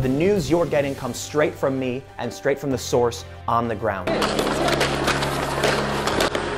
The news you're getting comes straight from me and straight from the source on the ground. And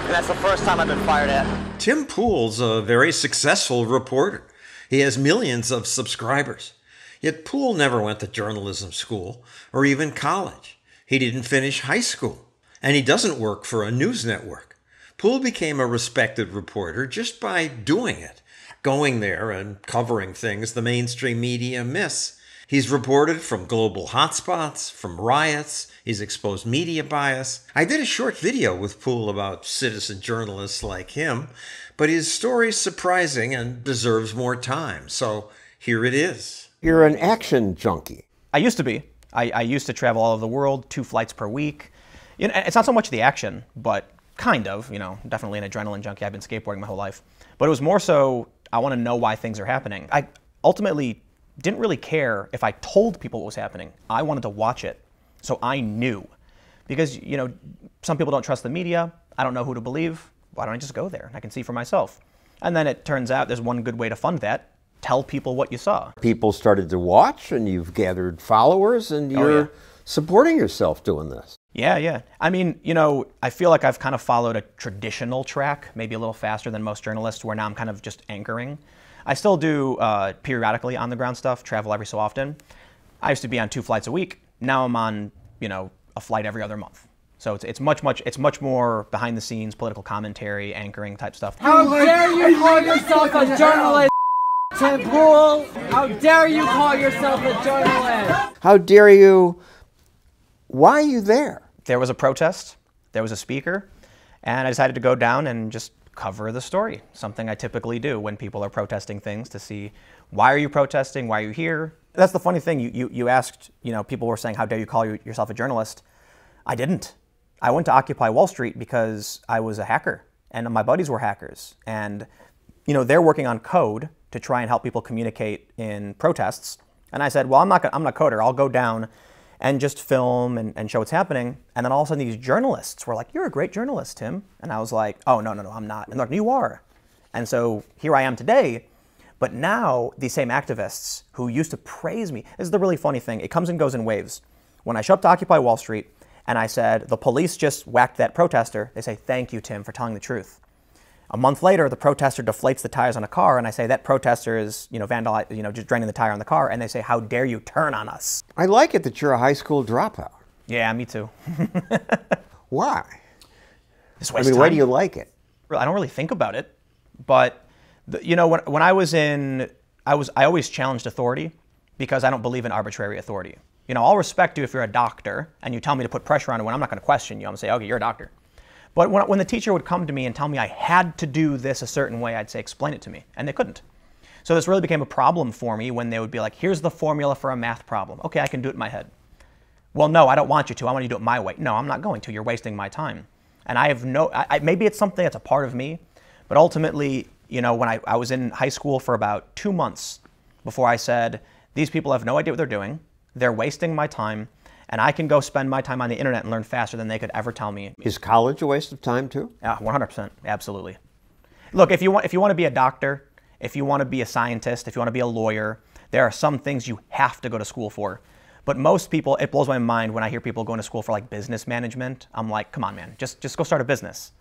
that's the first time I've been fired at. Tim Pool's a very successful reporter. He has millions of subscribers. Yet Pool never went to journalism school or even college. He didn't finish high school. And he doesn't work for a news network. Pool became a respected reporter just by doing it, going there and covering things the mainstream media miss. He's reported from global hotspots, from riots. He's exposed media bias. I did a short video with Pool about citizen journalists like him, but his story's surprising and deserves more time. So here it is. You're an action junkie. I used to be. I used to travel all over the world, 2 flights per week. You know, it's not so much the action, but kind of, you know, definitely an adrenaline junkie. I've been skateboarding my whole life. But it was more so, I want to know why things are happening. I ultimately didn't really care if I told people what was happening. I wanted to watch it, so I knew. Because, you know, some people don't trust the media. I don't know who to believe. Why don't I just go there? I can see for myself. And then it turns out there's one good way to fund that. Tell people what you saw. People started to watch, and you've gathered followers, and you're supporting yourself doing this. Yeah. I mean, you know, I feel like I've kind of followed a traditional track, maybe a little faster than most journalists, where now I'm kind of just anchoring. I still do periodically on-the-ground stuff, travel every so often. I used to be on 2 flights a week. Now I'm on, you know, a flight every other month. So it's much more behind the scenes, political commentary, anchoring type stuff. How dare you call yourself a journalist, Tim Pool? How dare you call yourself a journalist? How dare you? Why are you there? There was a protest, there was a speaker, and I decided to go down and just cover the story, something I typically do when people are protesting things, to see why are you protesting, why are you here. That's the funny thing, you asked, you know, people were saying, how dare you call yourself a journalist? I didn't. I went to Occupy Wall Street because I was a hacker, and my buddies were hackers, and you know, they're working on code to try and help people communicate in protests. And I said, well, I'm not a coder, I'll go down and just film and show what's happening. And then all of a sudden these journalists were like, you're a great journalist, Tim. And I was like, oh, no, I'm not. And they're like, you are. And so here I am today. But now these same activists who used to praise me, this is the really funny thing, it comes and goes in waves. When I show up to Occupy Wall Street and I said, the police just whacked that protester, they say, thank you, Tim, for telling the truth. A month later, the protester deflates the tires on a car, and I say that protester is, you know, just draining the tire on the car, and they say, how dare you turn on us? I like it that you're a high school dropout. Yeah, me too. Why? I mean, why do you like it? I don't really think about it, but you know, when I was I always challenged authority because I don't believe in arbitrary authority. You know, I'll respect you if you're a doctor and you tell me to put pressure on it when I'm not going to question you. I'm going to say, okay, you're a doctor. But when the teacher would come to me and tell me I had to do this a certain way, I'd say, explain it to me. And they couldn't. So this really became a problem for me when they would be like, here's the formula for a math problem. Okay, I can do it in my head. Well, no, I don't want you to. I want you to do it my way. No, I'm not going to. You're wasting my time. And I have maybe it's something that's a part of me, but ultimately, you know, when I was in high school for about 2 months before I said, these people have no idea what they're doing. They're wasting my time. And I can go spend my time on the internet and learn faster than they could ever tell me. Is college a waste of time too? Yeah, 100%, absolutely. Look, if you want to be a doctor, if you want to be a scientist, if you want to be a lawyer, there are some things you have to go to school for. But most people, it blows my mind when I hear people going to school for like business management. I'm like, come on, man, just go start a business.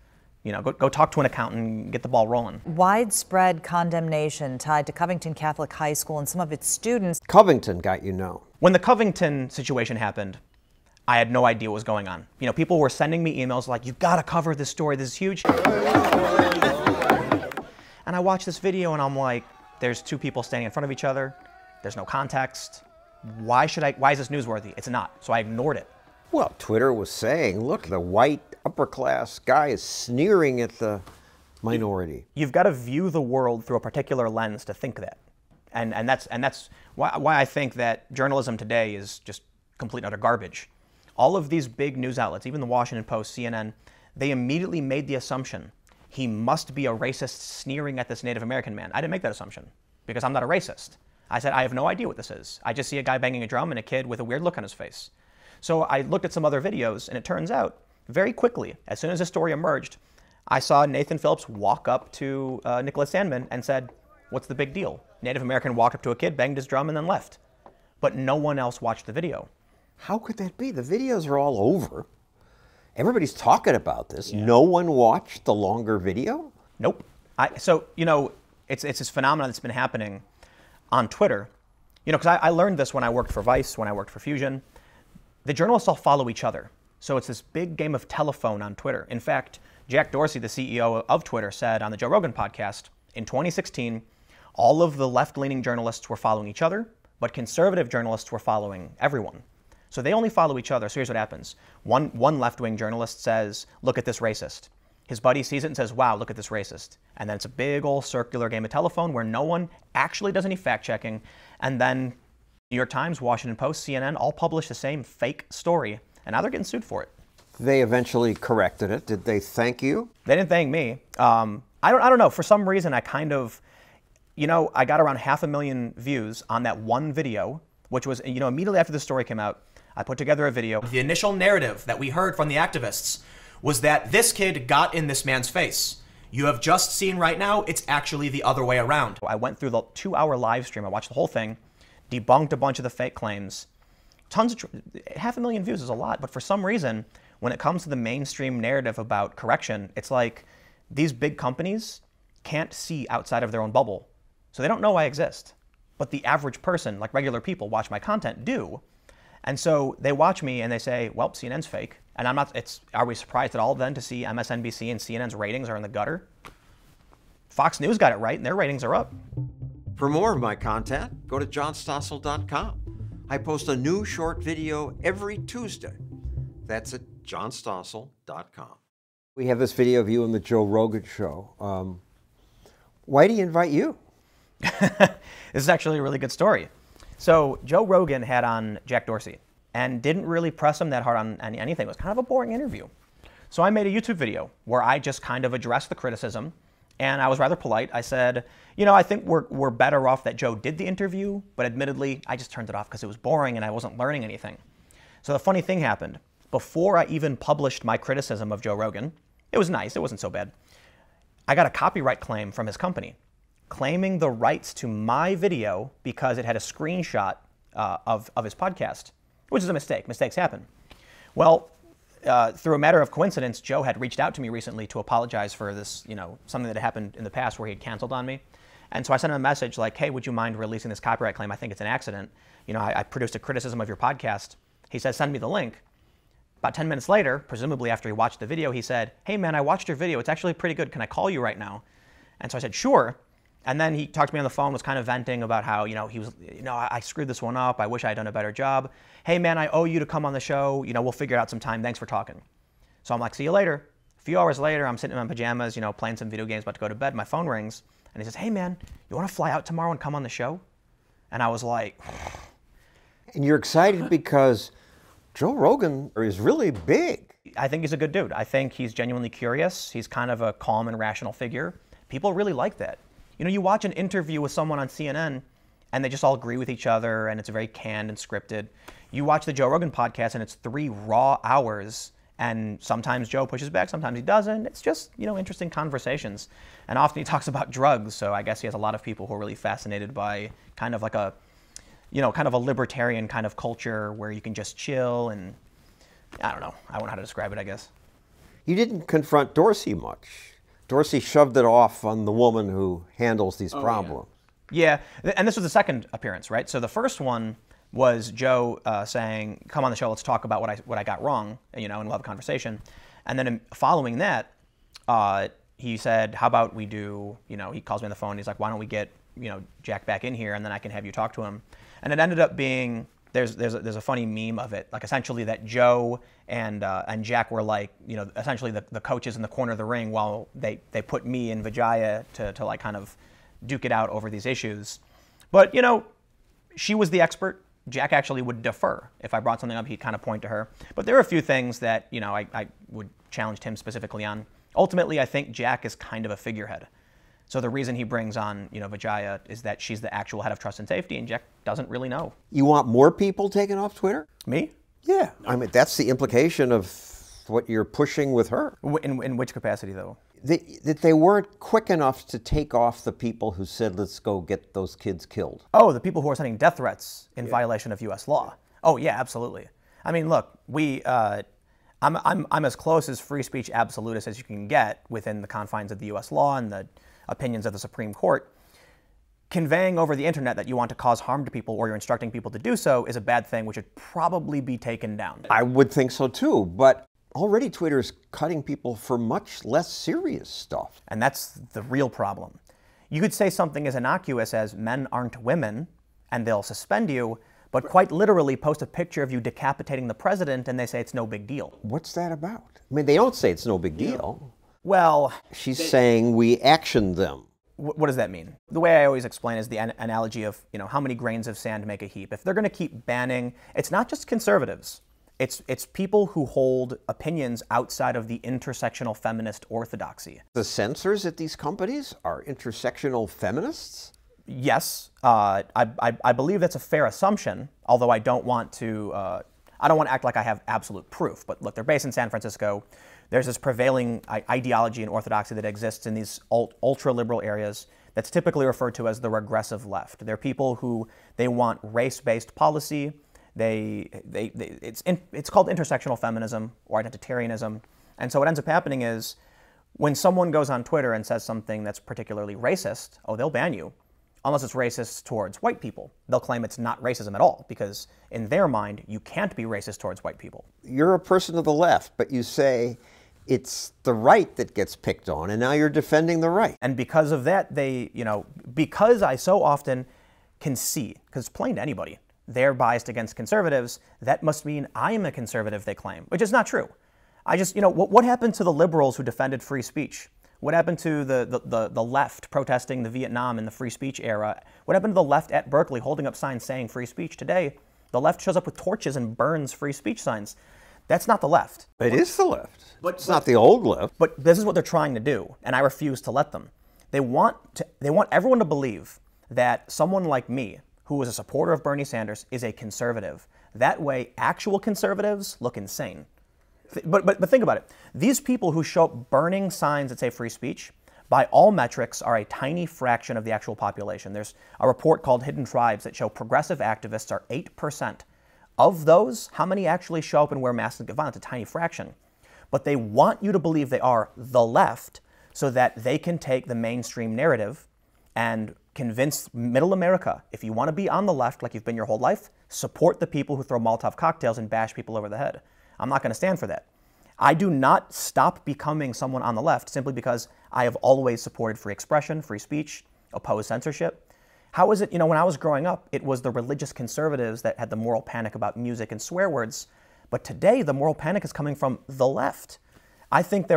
You know, go talk to an accountant and get the ball rolling. Widespread condemnation tied to Covington Catholic High School and some of its students. Covington got you know. When the Covington situation happened, I had no idea what was going on. You know, people were sending me emails like, you've got to cover this story, this is huge. And I watched this video and I'm like, there's 2 people standing in front of each other. There's no context. Why is this newsworthy? It's not. So I ignored it. Well, Twitter was saying, look, the white upper class guy is sneering at the minority. You've got to view the world through a particular lens to think that. And that's why I think that journalism today is just complete and utter garbage. All of these big news outlets, even the Washington Post, CNN, they immediately made the assumption he must be a racist sneering at this Native American man. I didn't make that assumption because I'm not a racist. I said, I have no idea what this is. I just see a guy banging a drum and a kid with a weird look on his face. So I looked at some other videos, and it turns out, very quickly, as soon as this story emerged, I saw Nathan Phillips walk up to Nicholas Sandmann and said, what's the big deal? Native American walked up to a kid, banged his drum, and then left. but no one else watched the video. How could that be? The videos are all over. Everybody's talking about this. Yeah. No one watched the longer video? Nope. So, you know, it's this phenomenon that's been happening on Twitter. You know, because I learned this when I worked for Vice, when I worked for Fusion. The journalists all follow each other. So it's this big game of telephone on Twitter. In fact, Jack Dorsey, the CEO of Twitter, said on the Joe Rogan podcast, in 2016, all of the left-leaning journalists were following each other, but conservative journalists were following everyone. So they only follow each other. So here's what happens. One left-wing journalist says, look at this racist. His buddy sees it and says, wow, look at this racist. And then it's a big old circular game of telephone where no one actually does any fact-checking. And then New York Times, Washington Post, CNN all publish the same fake story. And now they're getting sued for it. They eventually corrected it. Did they thank you? They didn't thank me. I don't know. For some reason, I kind of, you know, I got around 500,000 views on that one video, which was, you know, immediately after the story came out, I put together a video. The initial narrative that we heard from the activists was that this kid got in this man's face. You have just seen right now, it's actually the other way around. I went through the 2-hour live stream. I watched the whole thing, debunked a bunch of the fake claims. 500,000 views is a lot, but for some reason, when it comes to the mainstream narrative about correction, it's like these big companies can't see outside of their own bubble. So they don't know I exist. But the average person, like regular people, watch my content, do. And so they watch me and they say, well, CNN's fake. And I'm not, are we surprised at all then to see MSNBC and CNN's ratings are in the gutter? Fox News got it right and their ratings are up. For more of my content, go to johnstossel.com. I post a new short video every Tuesday. That's at johnstossel.com. We have this video of you on the Joe Rogan show. Why do you invite you? This is actually a really good story. So Joe Rogan had on Jack Dorsey and didn't really press him that hard on anything. It was kind of a boring interview. So I made a YouTube video where I just kind of addressed the criticism, and I was rather polite. I said, you know, I think we're better off that Joe did the interview, but admittedly, I just turned it off because it was boring and I wasn't learning anything. So the funny thing happened. Before I even published my criticism of Joe Rogan, it was nice, it wasn't so bad. I got a copyright claim from his company, claiming the rights to my video because it had a screenshot of his podcast, which is a mistake. Mistakes happen. Well, through a matter of coincidence, Joe had reached out to me recently to apologize for this, you know, something that had happened in the past where he had canceled on me. And so I sent him a message like, hey, would you mind releasing this copyright claim? I think it's an accident. You know, I produced a criticism of your podcast. He said, send me the link. About 10 minutes later, presumably after he watched the video, he said, hey man, I watched your video. It's actually pretty good. Can I call you right now? And so I said, sure. And then he talked to me on the phone, was kind of venting about how, you know, he was, you know, I screwed this one up. I wish I had done a better job. Hey man, I owe you to come on the show. You know, we'll figure it out sometime. Thanks for talking. So I'm like, see you later. A few hours later, I'm sitting in my pajamas, you know, playing some video games, about to go to bed. My phone rings and he says, hey man, you want to fly out tomorrow and come on the show? And I was like, and you're excited because Joe Rogan is really big. I think he's a good dude. I think he's genuinely curious. He's kind of a calm and rational figure. People really like that. You know, you watch an interview with someone on CNN and they just all agree with each other and it's very canned and scripted. You watch the Joe Rogan podcast and it's 3 raw hours and sometimes Joe pushes back, sometimes he doesn't. It's just, you know, interesting conversations. And often he talks about drugs, so I guess he has a lot of people who are really fascinated by kind of like a, you know, kind of a libertarian kind of culture where you can just chill and, I don't know. I don't know how to describe it, I guess. You didn't confront Dorsey much. Dorsey shoved it off on the woman who handles these problems. Yeah, and this was the second appearance, right? So the first one was Joe saying, come on the show, let's talk about what I got wrong, you know, and we'll have a conversation. And then following that, he said, how about we do, you know, he calls me on the phone, he's like, why don't we get, you know, Jack back in here and then I can have you talk to him. And it ended up being, there's a funny meme of it, like essentially that Joe and Jack were like, you know, essentially the coaches in the corner of the ring while they put me and Vijaya to like kind of duke it out over these issues. But, you know, she was the expert. Jack actually would defer. If I brought something up, he'd kind of point to her. But there are a few things that, you know, I would challenge him specifically on. Ultimately, I think Jack is kind of a figurehead. So the reason he brings on, you know, Vijaya is that she's the actual head of trust and safety, and Jack doesn't really know. You want more people taken off Twitter? Me? Yeah. I mean, that's the implication of what you're pushing with her. In which capacity, though? that they weren't quick enough to take off the people who said, let's go get those kids killed. Oh, the people who are sending death threats in violation of U.S. law. Oh, yeah, absolutely. I mean, look, I'm as close as free speech absolutist as you can get within the confines of the U.S. law and the opinions of the Supreme Court. Conveying over the internet that you want to cause harm to people or you're instructing people to do so is a bad thing, which should probably be taken down. I would think so too, but already Twitter is cutting people for much less serious stuff. And that's the real problem. You could say something as innocuous as men aren't women and they'll suspend you, but quite literally post a picture of you decapitating the president and they say it's no big deal. What's that about? I mean, they don't say it's no big deal. Well, she's saying we actioned them. What does that mean? The way I always explain is the analogy of, how many grains of sand make a heap. If they're going to keep banning, it's not just conservatives. It's people who hold opinions outside of the intersectional feminist orthodoxy. The censors at these companies are intersectional feminists? Yes, I believe that's a fair assumption, although I don't want to act like I have absolute proof. But look, they're based in San Francisco. There's this prevailing ideology and orthodoxy that exists in these ultra-liberal areas that's typically referred to as the regressive left. They're people who they want race-based policy. It's called intersectional feminism or identitarianism. And so what ends up happening is when someone goes on Twitter and says something that's particularly racist, they'll ban you. Unless it's racist towards white people. They'll claim it's not racism at all, because in their mind, you can't be racist towards white people. You're a person of the left, but you say it's the right that gets picked on, and now you're defending the right. And because of that, because I so often can see, because it's plain to anybody, they're biased against conservatives, that must mean I am a conservative, they claim, which is not true. What happened to the liberals who defended free speech? What happened to the left protesting the Vietnam and the free speech era? What happened to the left at Berkeley holding up signs saying free speech? Today, the left shows up with torches and burns free speech signs. That's not the left. It is the left. But it's not the old left. But this is what they're trying to do, and I refuse to let them. They want everyone to believe that someone like me, who is a supporter of Bernie Sanders, is a conservative. That way, actual conservatives look insane. But think about it. These people who show up burning signs that say free speech, by all metrics, are a tiny fraction of the actual population. There's a report called Hidden Tribes that show progressive activists are 8%. Of those, how many actually show up and wear masks and get violent? A tiny fraction. But they want you to believe they are the left so that they can take the mainstream narrative and convince middle America, if you want to be on the left like you've been your whole life, support the people who throw Molotov cocktails and bash people over the head. I'm not going to stand for that. I do not stop becoming someone on the left simply because I have always supported free expression, free speech, opposed censorship. How is it, when I was growing up, it was the religious conservatives that had the moral panic about music and swear words. But today, the moral panic is coming from the left. I think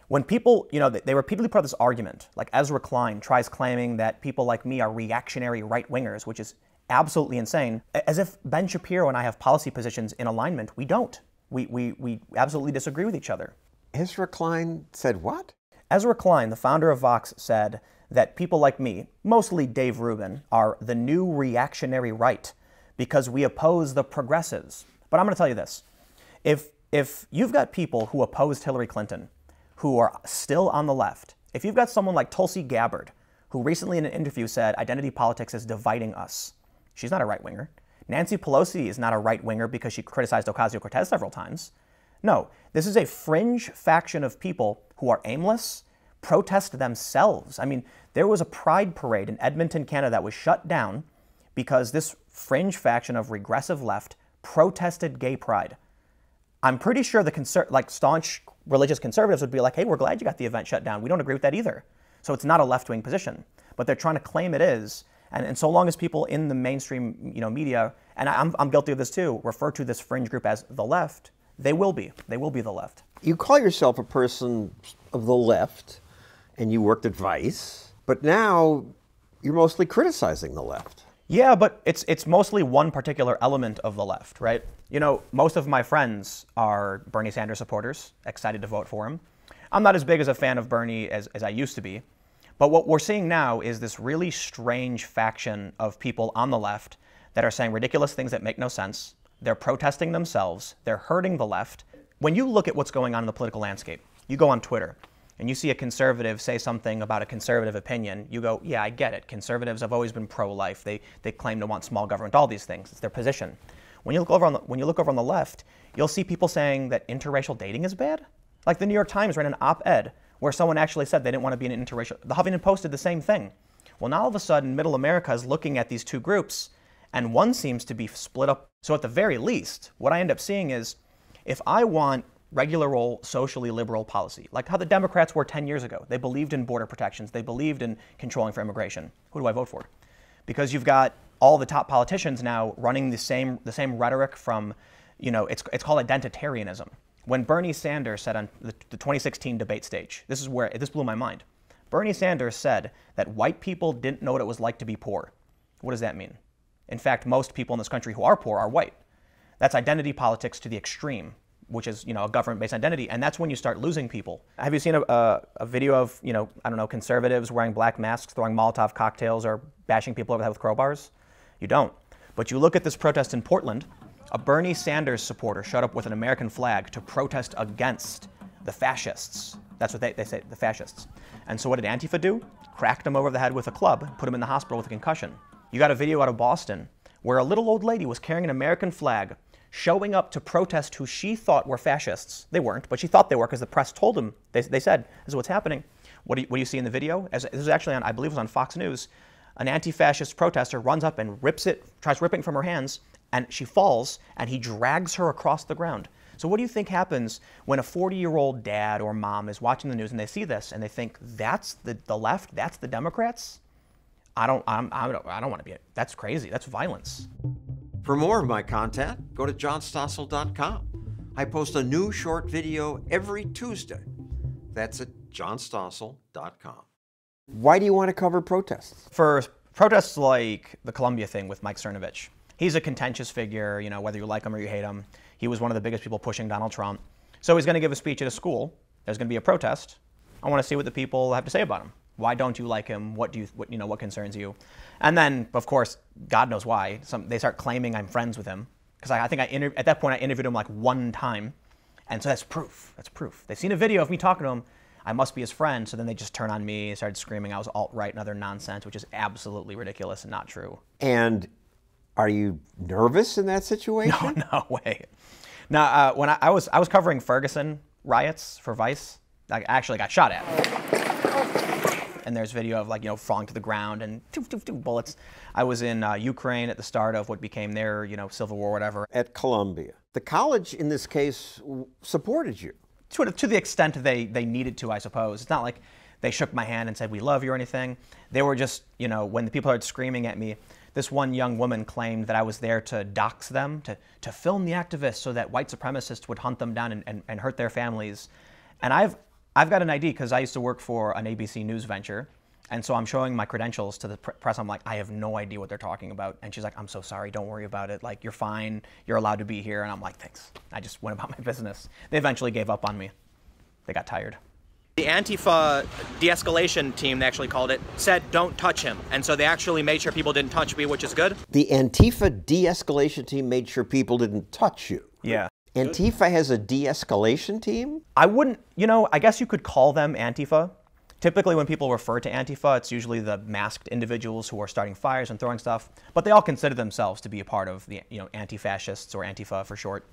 when people, they repeatedly put out this argument, like Ezra Klein tries claiming that people like me are reactionary right-wingers, which is absolutely insane, as if Ben Shapiro and I have policy positions in alignment. We don't. We absolutely disagree with each other. Ezra Klein said what? Ezra Klein, the founder of Vox, said that people like me, mostly Dave Rubin, are the new reactionary right because we oppose the progressives. But I'm going to tell you this. If you've got people who opposed Hillary Clinton who are still on the left, if you've got someone like Tulsi Gabbard, who recently in an interview said identity politics is dividing us, she's not a right-winger. Nancy Pelosi is not a right-winger because she criticized Ocasio-Cortez several times. No, this is a fringe faction of people who are aimless, protest themselves. I mean, there was a pride parade in Edmonton, Canada that was shut down because this fringe faction of regressive left protested gay pride. I'm pretty sure the staunch religious conservatives would be like, hey, we're glad you got the event shut down. We don't agree with that either. So it's not a left-wing position, but they're trying to claim it is. And so long as people in the mainstream media, and I'm guilty of this too, refer to this fringe group as the left, they will be the left. You call yourself a person of the left, and you worked at Vice, but now you're mostly criticizing the left. Yeah, but it's mostly one particular element of the left, right? Most of my friends are Bernie Sanders supporters, excited to vote for him. I'm not as big as a fan of Bernie as I used to be. But what we're seeing now is this really strange faction of people on the left that are saying ridiculous things that make no sense. They're protesting themselves. They're hurting the left. When you look at what's going on in the political landscape, you go on Twitter, and you see a conservative say something about a conservative opinion, you go, yeah, I get it. Conservatives have always been pro-life. They claim to want small government, all these things. It's their position. When you look over on the left, you'll see people saying that interracial dating is bad. Like the New York Times ran an op-ed where someone actually said they didn't want to be in an interracial. The Huffington Post did the same thing. Well, now all of a sudden, Middle America is looking at these two groups, and one seems to be split up. So at the very least, what I end up seeing is, if I want regular old socially liberal policy, like how the Democrats were 10 years ago. They believed in border protections. They believed in controlling for immigration. Who do I vote for? Because you've got all the top politicians now running the same rhetoric from, it's called identitarianism. When Bernie Sanders said on the 2016 debate stage, this blew my mind. Bernie Sanders said that white people didn't know what it was like to be poor. What does that mean? In fact, most people in this country who are poor are white. That's identity politics to the extreme, which is, a government-based identity, and that's when you start losing people. Have you seen a video of, conservatives wearing black masks, throwing Molotov cocktails, or bashing people over the head with crowbars? You don't. But you look at this protest in Portland, a Bernie Sanders supporter showed up with an American flag to protest against the fascists. That's what they say, the fascists. And so what did Antifa do? Cracked him over the head with a club, put him in the hospital with a concussion. You got a video out of Boston where a little old lady was carrying an American flag, showing up to protest who she thought were fascists. They weren't, but she thought they were because the press told them. They said, this is what's happening. What do you see in the video? This is actually on, I believe it was on Fox News. An anti-fascist protester runs up and tries ripping from her hands, and she falls, and he drags her across the ground. So what do you think happens when a 40-year-old dad or mom is watching the news and they see this and they think, that's the left, that's the Democrats? I don't want to be it. That's crazy. That's violence. For more of my content, go to johnstossel.com. I post a new short video every Tuesday. That's at johnstossel.com. Why do you want to cover protests? For protests like the Columbia thing with Mike Cernovich, he's a contentious figure, whether you like him or you hate him. He was one of the biggest people pushing Donald Trump. So he's going to give a speech at a school. There's going to be a protest. I want to see what the people have to say about him. Why don't you like him? What concerns you? And then, of course, God knows why. They start claiming I'm friends with him. Because I think at that point I interviewed him like one time. And so that's proof. That's proof. They've seen a video of me talking to him. I must be his friend. So then they just turn on me and started screaming I was alt-right and other nonsense, which is absolutely ridiculous and not true. And are you nervous in that situation? No way. Now, when I was covering Ferguson riots for Vice, I actually got shot at. And there's video of falling to the ground and bullets. I was in Ukraine at the start of what became their civil war, whatever. At Columbia, the college in this case supported you to the extent they needed to, I suppose. It's not like they shook my hand and said we love you or anything. They were just when the people started screaming at me. This one young woman claimed that I was there to dox them, to film the activists so that white supremacists would hunt them down and hurt their families. And I've got an ID because I used to work for an ABC News venture. And so I'm showing my credentials to the press. I'm like, I have no idea what they're talking about. And she's like, I'm so sorry. Don't worry about it. Like, you're fine. You're allowed to be here. And I'm like, thanks. I just went about my business. They eventually gave up on me. They got tired. The Antifa de-escalation team, they actually called it, said don't touch him. And so they actually made sure people didn't touch me, which is good. The Antifa de-escalation team made sure people didn't touch you. Yeah. Antifa has a de-escalation team? I wouldn't, I guess you could call them Antifa. Typically when people refer to Antifa, it's usually the masked individuals who are starting fires and throwing stuff, but they all consider themselves to be a part of the, anti-fascists or Antifa for short.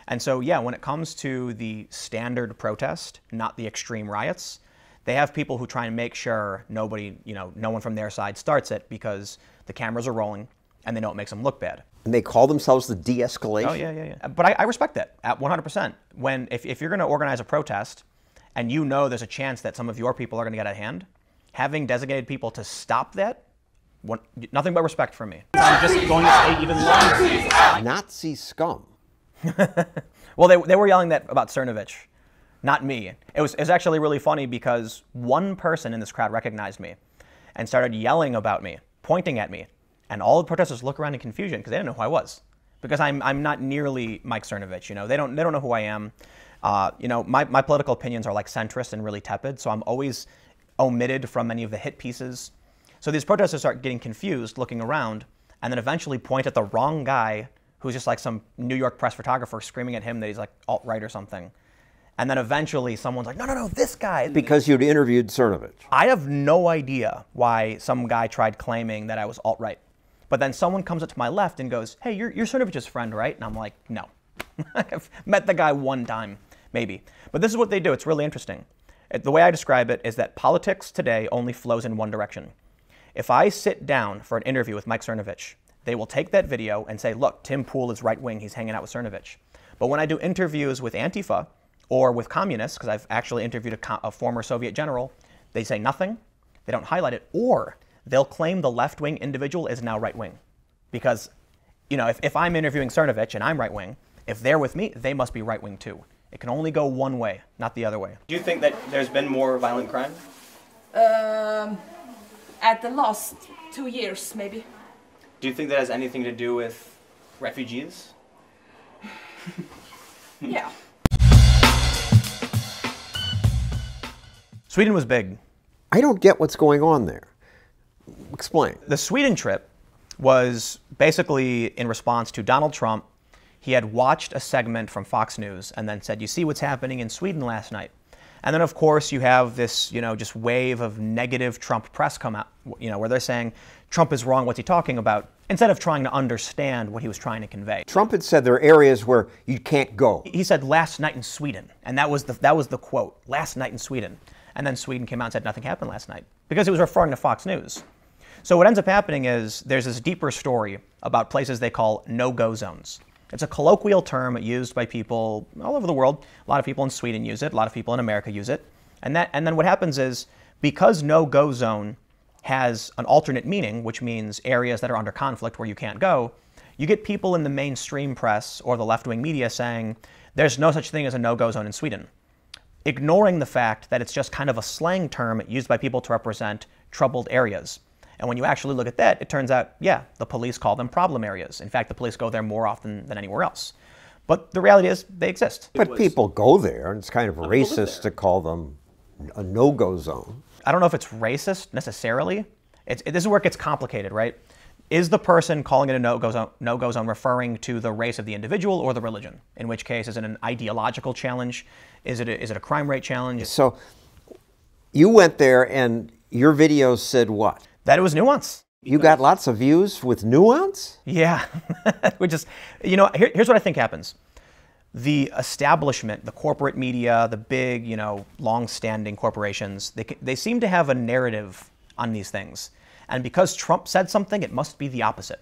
And so, yeah, when it comes to the standard protest, not the extreme riots, they have people who try and make sure nobody, no one from their side starts it because the cameras are rolling and they know it makes them look bad. And they call themselves the de-escalation? Oh, yeah. But I respect that at 100%. If you're going to organize a protest and there's a chance that some of your people are going to get out of hand, having designated people to stop that, nothing but respect from me. I'm just going to stay even longer. Nazi scum. Well, they were yelling that about Cernovich, not me. It was actually really funny because one person in this crowd recognized me and started yelling about me, pointing at me. And all the protesters look around in confusion because they didn't know who I was. Because I'm not nearly Mike Cernovich, They don't know who I am. My political opinions are like centrist and really tepid, so I'm always omitted from many of the hit pieces. So these protesters start getting confused, looking around, and then eventually point at the wrong guy who's just like some New York press photographer screaming at him that he's like alt-right or something. And then eventually someone's like, no, no, no, this guy. Because you'd interviewed Cernovich. I have no idea why some guy tried claiming that I was alt-right. But then someone comes up to my left and goes, hey, you're Cernovich's friend, right? And I'm like, no. I've met the guy one time, maybe. But this is what they do. It's really interesting. The way I describe it is that politics today only flows in one direction. If I sit down for an interview with Mike Cernovich, they will take that video and say, look, Tim Pool is right-wing. He's hanging out with Cernovich. But when I do interviews with Antifa or with communists, because I've actually interviewed a former Soviet general, they say nothing. They don't highlight it. Or they'll claim the left-wing individual is now right-wing. Because, you know, if I'm interviewing Cernovich and I'm right-wing, if they're with me, they must be right-wing too. It can only go one way, not the other way. Do you think that there's been more violent crime? At the last 2 years, maybe. Do you think that has anything to do with refugees? Yeah. Sweden was big. I don't get what's going on there. Explain. The Sweden trip was basically in response to Donald Trump. He had watched a segment from Fox News and then said, you see what's happening in Sweden last night. And then, of course, you have this, just wave of negative Trump press come out, where they're saying, Trump is wrong, what's he talking about? Instead of trying to understand what he was trying to convey. Trump had said there are areas where you can't go. He said, last night in Sweden. And that was the quote, last night in Sweden. And then Sweden came out and said nothing happened last night because he was referring to Fox News. So what ends up happening is there's this deeper story about places they call no-go zones. It's a colloquial term used by people all over the world. A lot of people in Sweden use it. A lot of people in America use it. And then what happens is because no-go zone has an alternate meaning, which means areas that are under conflict where you can't go, you get people in the mainstream press or the left-wing media saying there's no such thing as a no-go zone in Sweden, ignoring the fact that it's just kind of a slang term used by people to represent troubled areas. And when you actually look at that, it turns out, yeah, the police call them problem areas. In fact, the police go there more often than anywhere else. But the reality is they exist. But people go there, and it's kind of racist to call them a no-go zone. I don't know if it's racist necessarily. This is where it gets complicated, right? Is the person calling it a no-go zone referring to the race of the individual or the religion? In which case, is it an ideological challenge? Is it a crime rate challenge? So you went there and your videos said what? That it was nuance. You got lots of views with nuance? Yeah, which is, here's what I think happens. The establishment, the corporate media, the big, long-standing corporations, they seem to have a narrative on these things. And because Trump said something, it must be the opposite.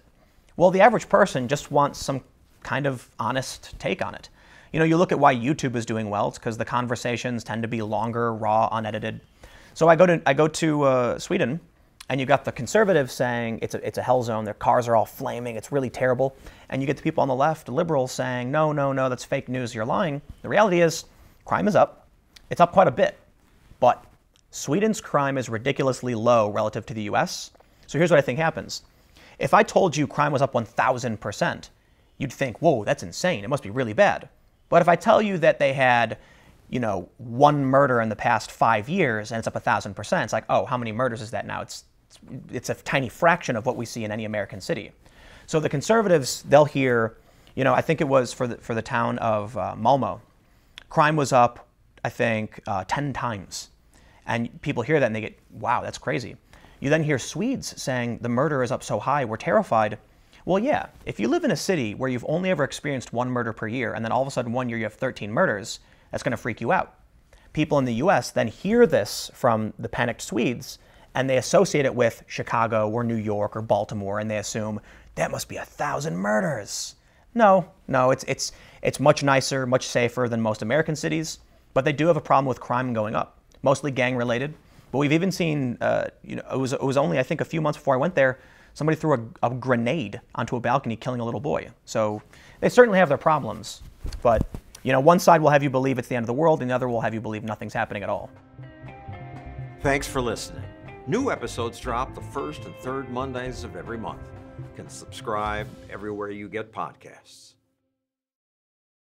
Well, the average person just wants some kind of honest take on it. You look at why YouTube is doing well. It's because the conversations tend to be longer, raw, unedited. So I go to Sweden. And you got the conservatives saying it's a hell zone, their cars are all flaming, it's really terrible. And you get the people on the left, the liberals, saying, no, no, no, that's fake news, you're lying. The reality is, crime is up. It's up quite a bit. But Sweden's crime is ridiculously low relative to the US. So here's what I think happens. If I told you crime was up 1,000%, you'd think, whoa, that's insane, it must be really bad. But if I tell you that they had one murder in the past 5 years and it's up 1,000%, it's like, oh, how many murders is that now? It's a tiny fraction of what we see in any American city. So the conservatives, they'll hear, I think it was for the town of Malmö, crime was up, I think, 10 times. And people hear that and they get, wow, that's crazy. You then hear Swedes saying the murder is up so high, we're terrified. Well, yeah, if you live in a city where you've only ever experienced one murder per year, and then all of a sudden one year you have 13 murders, that's going to freak you out. People in the US then hear this from the panicked Swedes, and they associate it with Chicago or New York or Baltimore, and they assume that must be 1,000 murders. No, it's much nicer, much safer than most American cities, but they do have a problem with crime going up, mostly gang-related. But we've even seen, it was only, I think, a few months before I went there, somebody threw a grenade onto a balcony, killing a little boy. So they certainly have their problems, but one side will have you believe it's the end of the world, and the other will have you believe nothing's happening at all. Thanks for listening. New episodes drop the first and third Mondays of every month. You can subscribe everywhere you get podcasts.